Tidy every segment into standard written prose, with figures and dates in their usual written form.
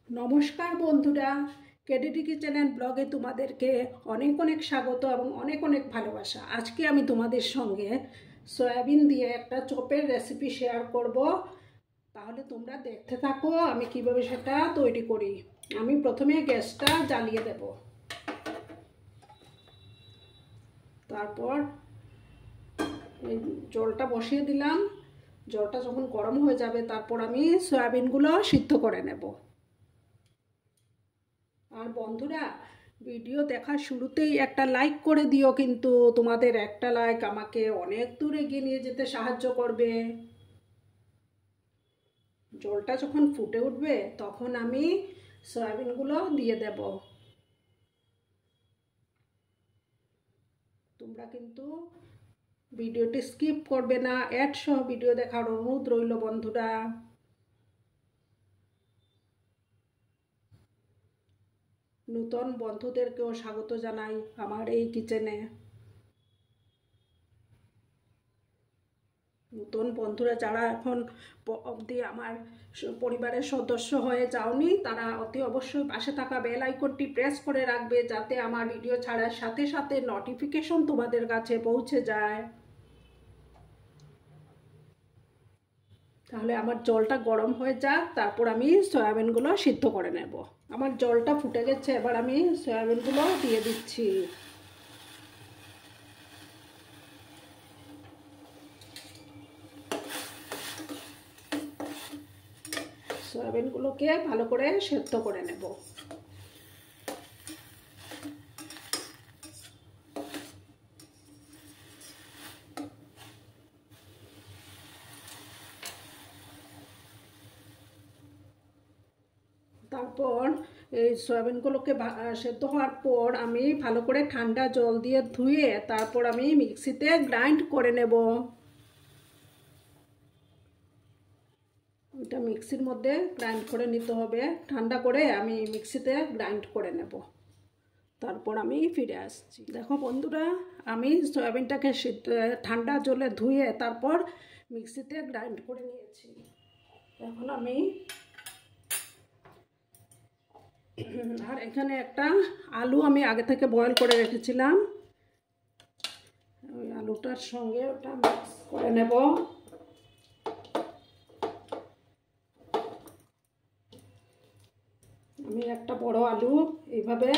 নমস্কার বন্ধুরা, KDD kitchen and ব্লগে তোমাদেরকে অনেক অনেক স্বাগত এবং অনেক অনেক ভালোবাসা। আজকে আমি তোমাদের সঙ্গে সয়াবিন দিয়ে একটা চপের রেসিপি শেয়ার করব। তাহলে তোমরা দেখতে থাকো আমি কিভাবে সেটা তৈরি করি। আমি প্রথমে গ্যাসটা জ্বালিয়ে দেব, তারপর এই জলটা বসিয়ে দিলাম। জলটা যখন গরম হয়ে যাবে তারপর আমি সয়াবিনগুলো সিদ্ধ করে নেব। আর বন্ধুরা, ভিডিও দেখার শুরুতেই একটা লাইক করে দিও, কিন্তু তোমাদের একটা লাইক আমাকে অনেক দূর এগিয়ে নিয়ে যেতে সাহায্য করবে। জলটা যখন ফুটে উঠবে তখন আমি সয়াবিনগুলো দিয়ে দেব। তোমরা কিন্তু ভিডিওটি স্কিপ করবে না, অ্যাড সহ ভিডিও দেখার অনুরোধ রইল বন্ধুরা। নতুন বন্ধুদেরকেও স্বাগত জানাই আমার এই কিচেনে। নতুন বন্ধুরা যারা এখন অবধি আমার পরিবারের সদস্য হয়ে যাওনি, তারা অতি অবশ্যই পাশে থাকা বেল আইকনটি প্রেস করে রাখবে, যাতে আমার ভিডিও ছাড়ার সাথে সাথে নোটিফিকেশন তোমাদের কাছে পৌঁছে যায়। তাহলে আমার জলটা গরম হয়ে যাক, তারপর আমি সয়াবিনগুলো সিদ্ধ করে নেব। আমার জলটা ফুটে গেছে, এবার আমি সয়াবিনগুলো দিয়ে দিচ্ছি। সয়াবিনগুলোকে ভালো করে সেদ্ধ করে নেব। তারপর এই সয়াবিনগুলোকে সেদ্ধ হওয়ার পর আমি ভালো করে ঠান্ডা জল দিয়ে ধুয়ে তারপর আমি মিক্সিতে গ্রাইন্ড করে নেব। এটা মিক্সির মধ্যে গ্রাইন্ড করে নিতে হবে, ঠান্ডা করে আমি মিক্সিতে গ্রাইন্ড করে নেব। তারপর আমি ফিরে আসছি। দেখো বন্ধুরা, আমি সয়াবিনটাকে ঠান্ডা জলে ধুয়ে তারপর মিক্সিতে গ্রাইন্ড করে নিয়েছি। এখন আমি আর এখানে একটা আলু আমি আগে থেকে বয়েল করে রেখেছিলাম, ওই আলুটার সঙ্গে ওটা মিক্স করে নেব। আমি একটা বড় আলু এইভাবে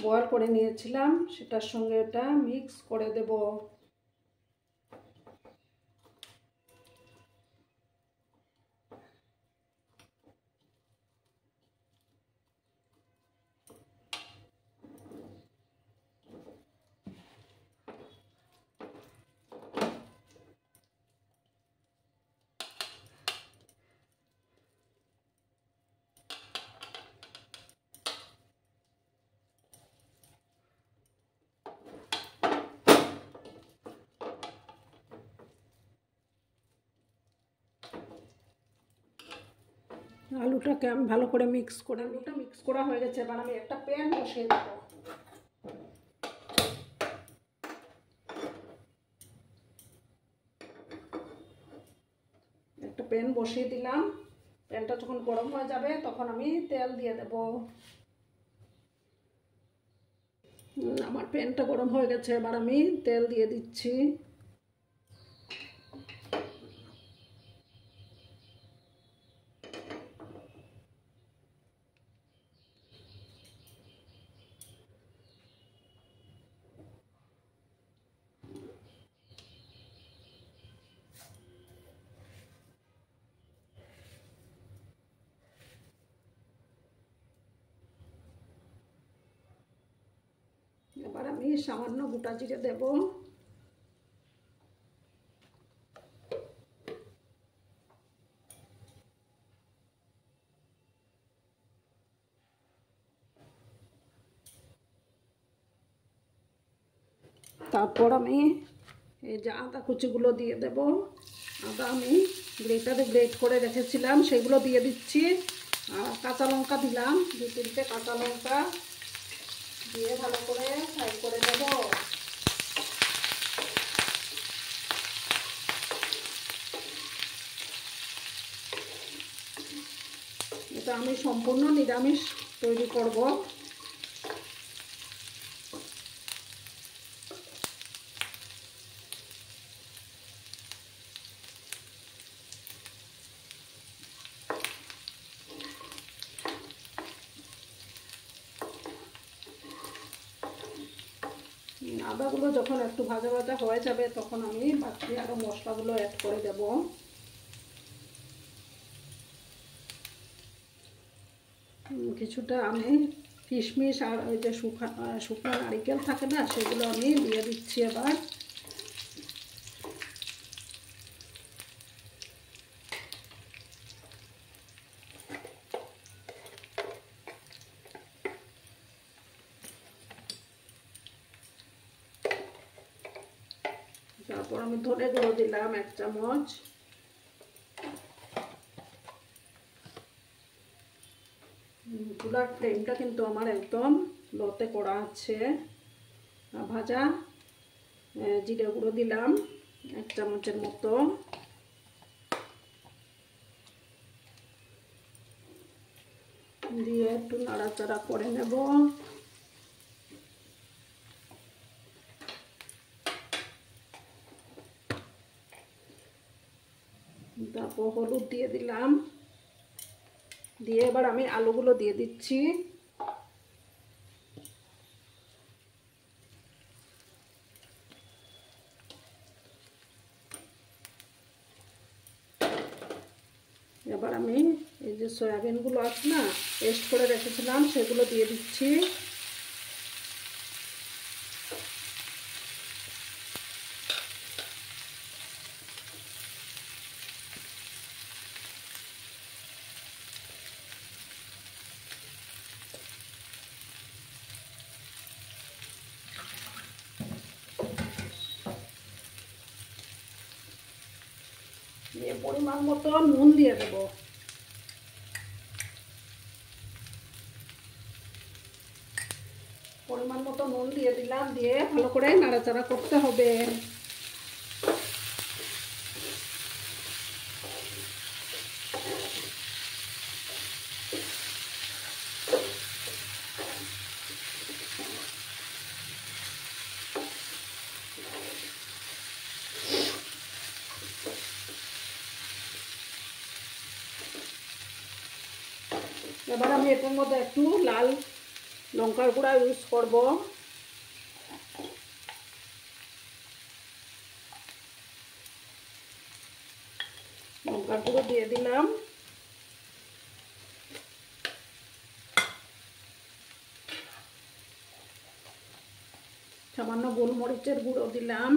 বয়েল করে নিয়েছিলাম, সেটার সঙ্গে এটা মিক্স করে দেব। আলুটাকে আমি ভালো করে মিক্স করা হয়ে গেছে। এবার আমি একটা প্যান বসিয়ে দেব। একটা প্যান বসিয়ে দিলাম। প্যানটা যখন গরম হয়ে যাবে তখন আমি তেল দিয়ে দেব। আমার প্যানটা গরম হয়ে গেছে, এবার আমি তেল দিয়ে দিচ্ছি। এবার আমি সামান্য গোটা জিরে দেব। তারপর আমি এই যে আদা কুচিগুলো দিয়ে দেব। আদা আমি গ্রেটারে গ্রেট করে রেখেছিলাম, সেগুলো দিয়ে দিচ্ছি। আর কাঁচা লঙ্কা দিলাম, 2-3টে কাঁচা লঙ্কা দিয়ে ভালো করে ফ্রাই করে দেব। এটা আমি সম্পূর্ণ নিরামিষ তৈরি করব। আদাগুলো যখন একটু ভাজা ভাজা হয়ে যাবে তখন আমি বাকি আরও মশলাগুলো অ্যাড করে দেব। কিছুটা আমি কিশমিশ আর ওই যে শুকনো নারিকেল থাকে না, সেগুলো আমি দিয়ে দিচ্ছি এবার। তারপর আমি ধনে গুঁড়ো দিলাম 1 চামচ। চুলার ফ্লেমটা কিন্তু আমার একদম লোতে করা আছে। ভাজা জিরে গুঁড়ো দিলাম 1 চামচের মতো। দিয়ে একটু নাড়াচাড়া করে নেব। তারপর হলুদ দিয়ে দিলাম। দিয়ে এবার আমি আলুগুলো দিয়ে দিচ্ছি। এবার আমি এই যে সয়াবিনগুলো আছে না, পেস্ট করে রেখেছিলাম, সেগুলো দিয়ে দিচ্ছি। দিয়ে পরিমাণ মতো নুন দিয়ে দেব। পরিমাণ মতো নুন দিয়ে দিলাম। দিয়ে ভালো করে নাড়াচাড়া করতে হবে। এবার আমি এটার মধ্যে একটু লাল লঙ্কার গুঁড়া ইউজ করব। লঙ্কার গুঁড়ো দিয়ে দিলাম। সামান্য গোলমরিচের গুঁড়ো দিলাম।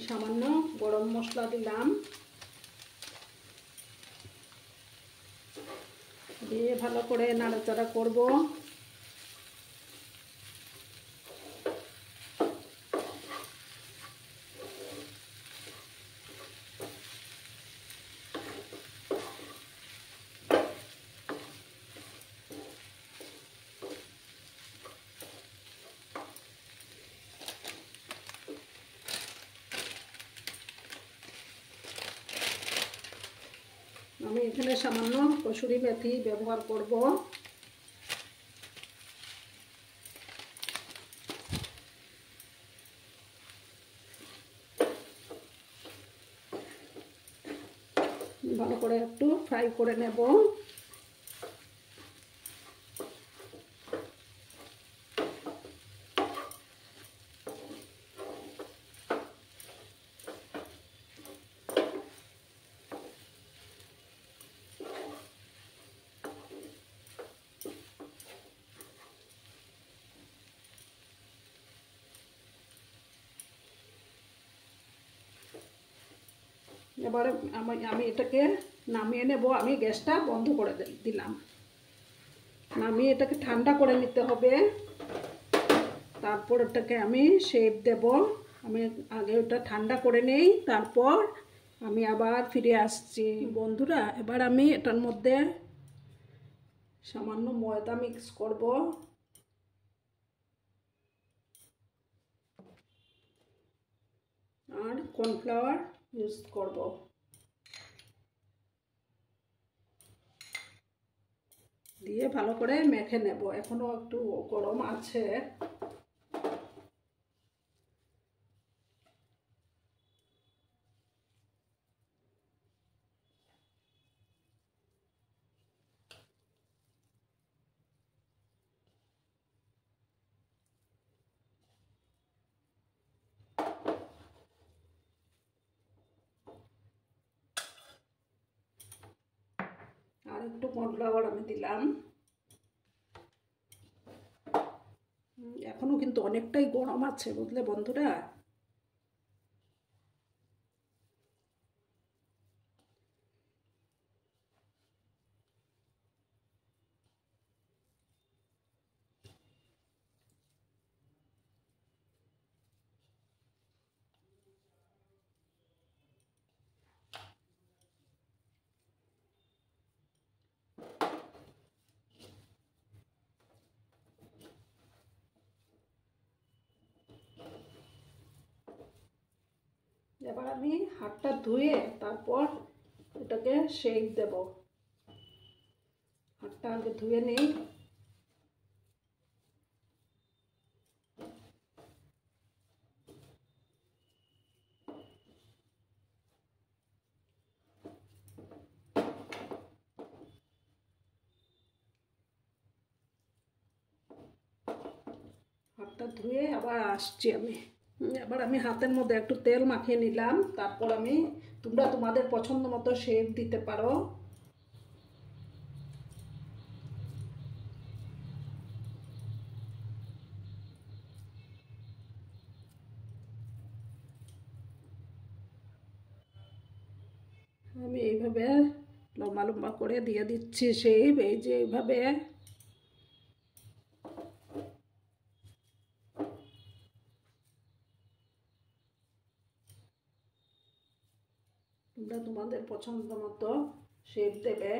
সামান্য গরম মশলা দিলাম। দিয়ে ভালো করে নাড়াচাড়া করব। আমি এখানে সামান্য কসুরি মেথি ব্যবহার করব। ভালো করে একটু ফ্রাই করে নেব। এবারে আমি এটাকে নামিয়ে নেব। আমি গ্যাসটা বন্ধ করে দিলাম। নামিয়ে এটাকে ঠান্ডা করে নিতে হবে। তারপর এটাকে আমি শেপ দেব। আমি আগে ওটা ঠান্ডা করে নেই, তারপর আমি আবার ফিরে আসছি। বন্ধুরা, এবার আমি এটার মধ্যে সামান্য ময়দা মিক্স করব। আর কর্নফ্লাওয়ার ইউজ করব। দিয়ে ভালো করে মেখে নেব। এখনো একটু গরম আছে। আর একটু কর্নফ্লাওয়ার আমি দিলাম। এখনো কিন্তু অনেকটাই গরম আছে, বুঝলে বন্ধুরা। এবার আমি হাতটা ধুয়ে তারপর এটাকে শেক দেব। হাতটা আগে ধুয়ে নিই। হাতটা ধুয়ে আবার আসছি আমি। এবার আমি হাতের মধ্যে একটু তেল মাখিয়ে নিলাম। তারপর তোমরা তোমাদের পছন্দ মতো শেপ দিতে পারো। আমি এইভাবে লম্বা লম্বা করে দিয়ে দিচ্ছি শেপ। এই যে এইভাবে। তোমরা তোমাদের পছন্দ মতো শেপ দেবে।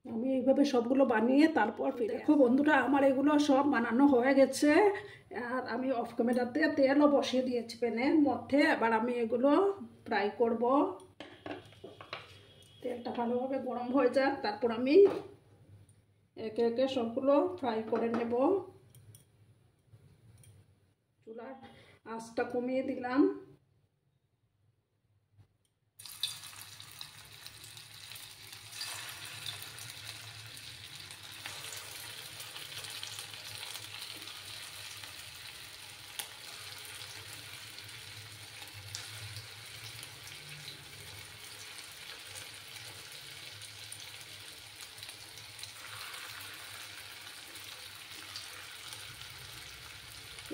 আমি এইভাবে সবগুলো বানিয়ে তারপর দেখো বন্ধুরা, আমার এগুলো সব বানানো হয়ে গেছে। আর আমি অফ ক্যামেরাতে তেলও বসিয়ে দিয়েছি প্যানের মধ্যে। এবার আমি এগুলো ফ্রাই করব। তেলটা ভালোভাবে গরম হয়ে যাক, তারপর আমি একে একে সবগুলো ফ্রাই করে নেব। চুলার আঁচটা কমিয়ে দিলাম।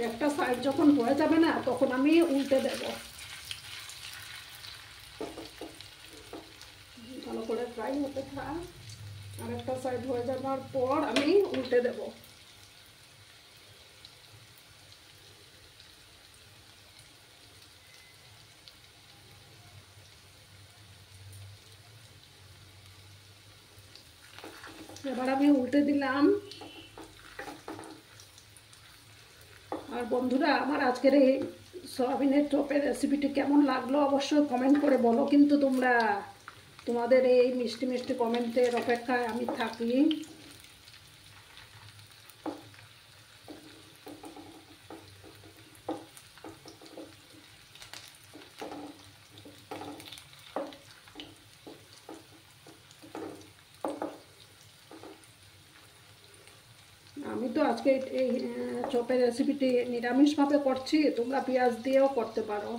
একটা সাইড যখন হয়ে যাবে না, তখন আমি উল্টে দেব। ভালো করে ফ্রাই হতে থাক। আর একটা সাইড হয়ে যাওয়ার পর আমি উল্টে দেব। এবার আমি উল্টে দিলাম। আর বন্ধুরা, আমার আজকের এই সয়াবিনের চপের রেসিপিটি কেমন লাগলো অবশ্যই কমেন্ট করে বলো। কিন্তু তোমরা তোমাদের এই মিষ্টি মিষ্টি কমেন্টের অপেক্ষায় আমি থাকি। আমি তো আজকে এই চপের রেসিপিটি নিরামিষভাবে করছি। তোমরা পেঁয়াজ দিয়েও করতে পারো।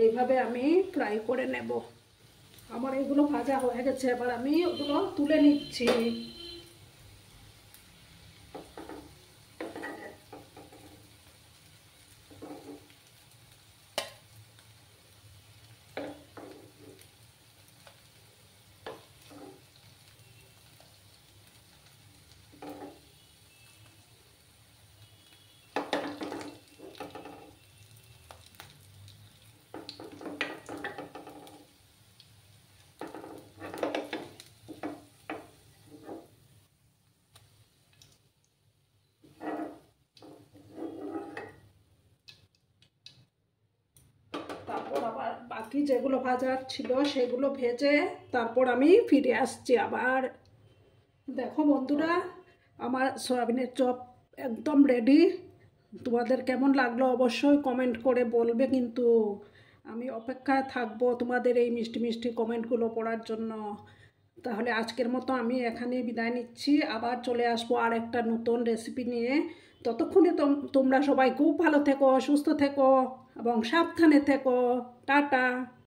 এইভাবে আমি ফ্রাই করে নেব। আমার এগুলো ভাজা হয়ে গেছে। এবার আমি ওগুলো তুলে নিচ্ছি। বাকি যেগুলো ভাজার ছিল সেগুলো ভেজে তারপর আমি ফিরে আসছি আবার। দেখো বন্ধুরা, আমার সয়াবিনের চপ একদম রেডি। তোমাদের কেমন লাগলো অবশ্যই কমেন্ট করে বলবে, কিন্তু আমি অপেক্ষায় থাকবো তোমাদের এই মিষ্টি মিষ্টি কমেন্টগুলো পড়ার জন্য। তাহলে আজকের মতো আমি এখানে বিদায় নিচ্ছি, আবার চলে আসবো আর একটা নতুন রেসিপি নিয়ে। ততক্ষণে তোমরা সবাই খুব ভালো থেকো, সুস্থ থেকো এবং সাবধানে থেকো। টাটা।